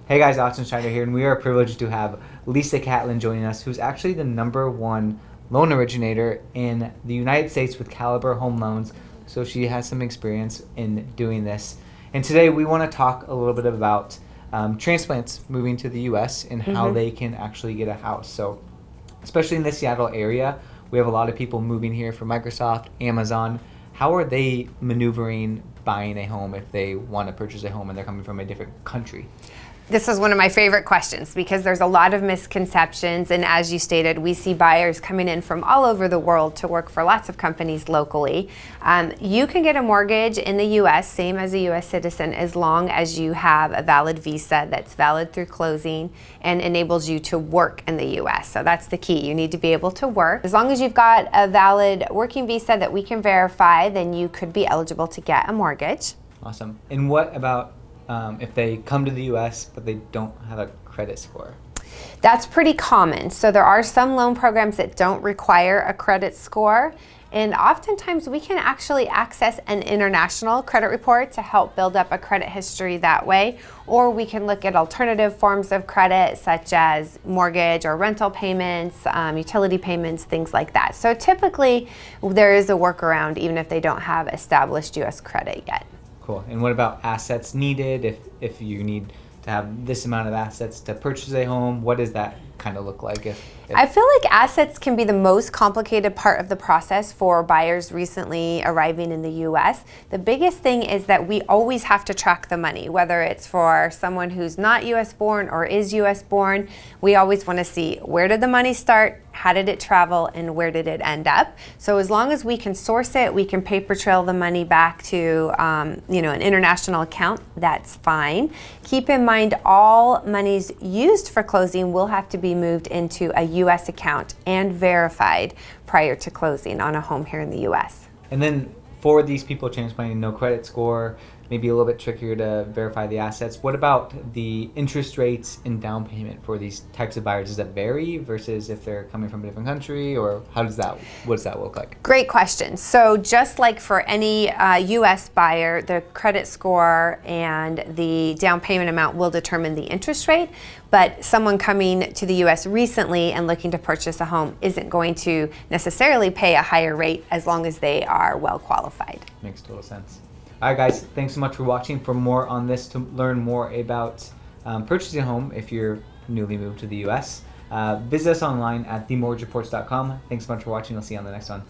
Hey guys, Austin Schneider here, and we are privileged to have Lisa Catlin joining us, who's actually the #1 loan originator in the United States with Caliber Home Loans. So she has some experience in doing this. And today we want to talk a little bit about transplants moving to the U.S. and how they can actually get a house. So especially in the Seattle area, we have a lot of people moving here from Microsoft, Amazon. How are they maneuvering buying a home if they want to purchase a home and they're coming from a different country? This is one of my favorite questions because there's a lot of misconceptions, and as you stated, we see buyers coming in from all over the world to work for lots of companies locally. You can get a mortgage in the U.S., same as a U.S. citizen, as long as you have a valid visa that's valid through closing and enables you to work in the U.S. So that's the key. You need to be able to work. As long as you've got a valid working visa that we can verify, then you could be eligible to get a mortgage. Awesome. And what about if they come to the U.S. but they don't have a credit score? That's pretty common. So there are some loan programs that don't require a credit score, and oftentimes we can actually access an international credit report to help build up a credit history that way, or we can look at alternative forms of credit such as mortgage or rental payments, utility payments, things like that. So typically there is a workaround even if they don't have established U.S. credit yet. Cool. And what about assets needed? If you need to have this amount of assets to purchase a home, what does that kind of look like? I feel like assets can be the most complicated part of the process for buyers recently arriving in the U.S. The biggest thing is that we always have to track the money, whether it's for someone who's not U.S. born or is U.S. born. We always want to see, where did the money start, how did it travel, and where did it end up? So as long as we can source it, we can paper trail the money back to an international account, that's fine. Keep in mind, all monies used for closing will have to be moved into a U.S. account and verified prior to closing on a home here in the U.S. And then for these people transplanting, no credit score, maybe a little bit trickier to verify the assets. What about the interest rates and down payment for these types of buyers? Does that vary versus if they're coming from a different country, or what does that look like? Great question. So just like for any U.S. buyer, the credit score and the down payment amount will determine the interest rate, but someone coming to the U.S. recently and looking to purchase a home isn't going to necessarily pay a higher rate as long as they are well qualified. Makes total sense. All right, guys, thanks so much for watching. For more on this, to learn more about purchasing a home if you're newly moved to the U.S., visit us online at themortgagereports.com. Thanks so much for watching. We'll see you on the next one.